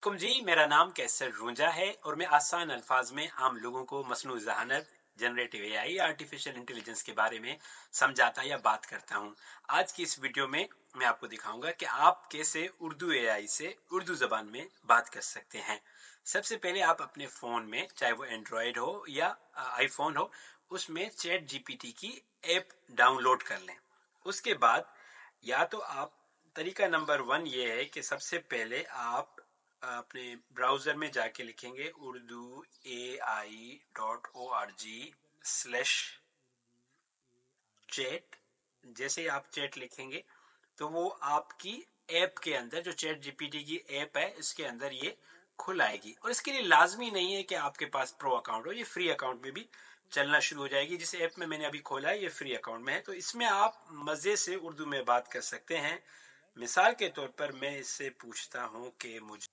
जी, मेरा नाम कैसर रूंजा है और मैं आसान अल्फाज में आम लोगों को मसनू ज़हानत, जनरेटिव एआई या आर्टिफिशियल इंटेलिजेंस के बारे में समझाता या बात करता हूँ। आज की इस वीडियो में मैं आपको दिखाऊंगा कि आप कैसे उर्दू एआई से उर्दू ज़बान में बात कर सकते हैं। सबसे पहले आप अपने फ़ोन में, चाहे वो एंड्रॉयड हो या आईफोन हो, उसमें चैट जीपीटी की ऐप डाउनलोड कर लें। उसके बाद या तो आप, तरीका नंबर 1 ये है कि सबसे पहले आप अपने ब्राउज़र में जाके लिखेंगे urduai.org/chat। जैसे ही आप चैट लिखेंगे तो वो आपकी ऐप के अंदर, जो चैट जीपीटी की ऐप है, इसके अंदर ये खुल आएगी। और इसके लिए लाजमी नहीं है कि आपके पास प्रो अकाउंट हो, ये फ्री अकाउंट में भी चलना शुरू हो जाएगी। जिस ऐप में मैंने अभी खोला है ये फ्री अकाउंट में है, तो इसमें आप मज़े से उर्दू में बात कर सकते हैं। मिसाल के तौर पर मैं इससे पूछता हूँ कि मुझे,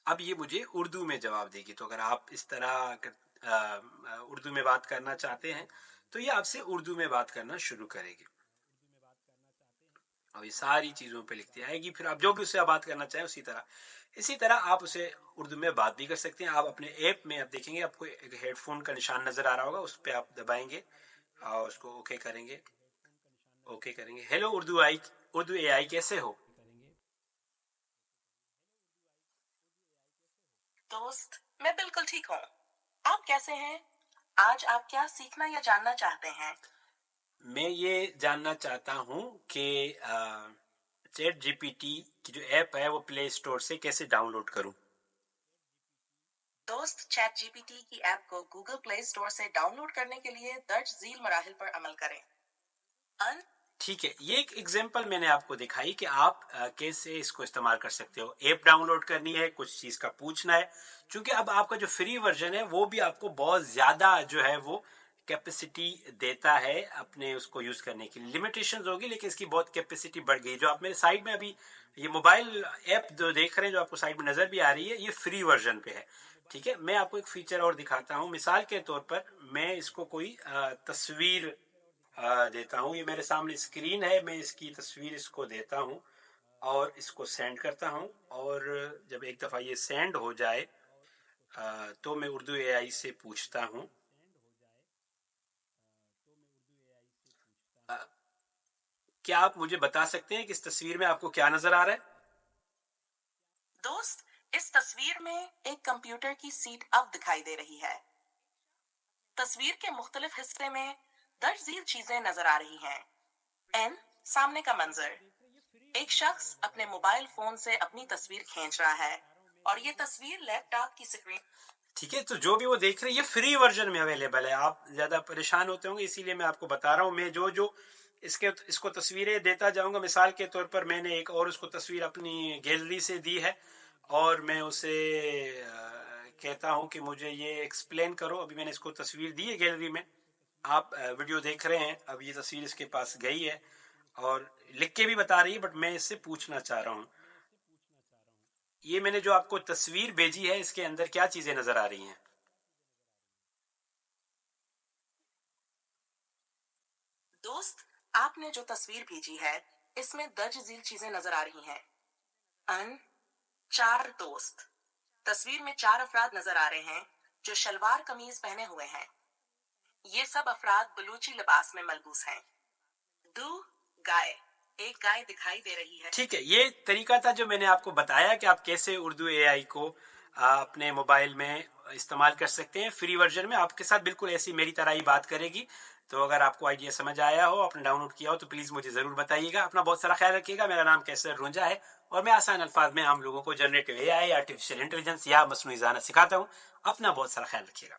अब ये मुझे उर्दू में जवाब देगी। तो अगर आप इस तरह उर्दू में बात करना चाहते हैं तो ये आपसे उर्दू में बात करना शुरू करेगी और ये सारी चीज़ों पे लिखती आएगी। फिर आप जो भी उससे बात करना चाहें इसी तरह आप उसे उर्दू में बात भी कर सकते हैं। आप अपने ऐप में आप देखेंगे, आपको एक हेडफोन का निशान नज़र आ रहा होगा, उस पर आप दबाएंगे और उसको ओके करेंगे। हेलो उर्दू एआई कैसे हो? दोस्त, मैं बिल्कुल ठीक हूँ। आप कैसे हैं? आज आप क्या सीखना या जानना चाहते हैं? मैं ये जानना चाहता हूँ कि चैट जीपीटी की जो ऐप है वो प्ले स्टोर से कैसे डाउनलोड करूँ। दोस्त, चैट जीपीटी की ऐप को गूगल प्ले स्टोर से डाउनलोड करने के लिए दर्ज झील मराहिल पर अमल करें। ठीक है, ये एक एग्जांपल मैंने आपको दिखाई कि आप कैसे इसको इस्तेमाल कर सकते हो। ऐप डाउनलोड करनी है, कुछ चीज़ का पूछना है, क्योंकि अब आपका जो फ्री वर्जन है वो भी आपको बहुत ज़्यादा जो है वो कैपेसिटी देता है अपने उसको यूज़ करने की। लिमिटेशंस होगी लेकिन इसकी बहुत कैपेसिटी बढ़ गई। जो आप मेरे साइड में अभी ये मोबाइल ऐप जो देख रहे हैं, जो आपको साइड में नज़र भी आ रही है, ये फ्री वर्जन पे है। ठीक है, मैं आपको एक फीचर और दिखाता हूँ। मिसाल के तौर पर मैं इसको कोई तस्वीर देता हूँ। ये मेरे सामने स्क्रीन है, मैं इसकी तस्वीर इसको देता हूँ और इसको सेंड करता हूँ। और जब एक दफ़ा ये सेंड हो जाए तो मैं उर्दू एआई से पूछता हूँ, क्या आप मुझे बता सकते हैं कि इस तस्वीर में आपको क्या नज़र आ रहा है? दोस्त, इस तस्वीर में एक कंप्यूटर की सीट अब दिखाई दे रही है। तस्वीर के मुख्तलिफ हिस्से में दर्ज झील चीजें नजर आ रही हैं। एन, सामने का मंजर। एक शख्स अपने मोबाइल फोन से अपनी तस्वीर खींच रहा है और ये तस्वीर लैपटॉप की स्क्रीन। ठीक है, तो जो भी वो देख रहे हैं ये फ्री वर्जन में अवेलेबल है। आप ज़्यादा परेशान होते होंगे, इसीलिए मैं आपको बता रहा हूँ। मैं जो जो इसको तस्वीरें देता जाऊंगा। मिसाल के तौर पर मैंने एक और उसको तस्वीर अपनी गैलरी से दी है और मैं उसे कहता हूँ कि मुझे ये एक्सप्लेन करो। अभी मैंने इसको तस्वीर दी है गैलरी में, आप वीडियो देख रहे हैं। अब ये तस्वीर इसके पास गई है और लिख के भी बता रही है, बट मैं इससे पूछना चाह रहा हूँ, ये मैंने जो आपको तस्वीर भेजी है इसके अंदर क्या चीज़ें नज़र आ रही हैं? दोस्त, आपने जो तस्वीर भेजी है इसमें दर्ज झील चीजें नजर आ रही हैं। अन, 4 दोस्त। तस्वीर में 4 अफराद नजर आ रहे हैं जो शलवार कमीज पहने हुए हैं। ये सब अफराद बलूची लिबास में मलबूस हैं। दो गाय, एक गाय दिखाई दे रही है। ठीक है, ये तरीका था जो मैंने आपको बताया कि आप कैसे उर्दू एआई को अपने मोबाइल में इस्तेमाल कर सकते हैं। फ्री वर्जन में आपके साथ बिल्कुल ऐसी मेरी तरह ही बात करेगी। तो अगर आपको आइडिया समझ आया हो, आपने डाउनलोड किया हो, तो प्लीज़ मुझे ज़रूर बताइएगा। अपना बहुत सारा ख्याल रखिएगा। मेरा नाम कैसर रूंजा है और मैं आसान अल्फाज में आम लोगों को जनरेटिव एआई, आर्टिफिशियल इंटेलिजेंस या मसनूई ज़हानत सिखाता हूँ। अपना बहुत सारा ख्याल रखिएगा।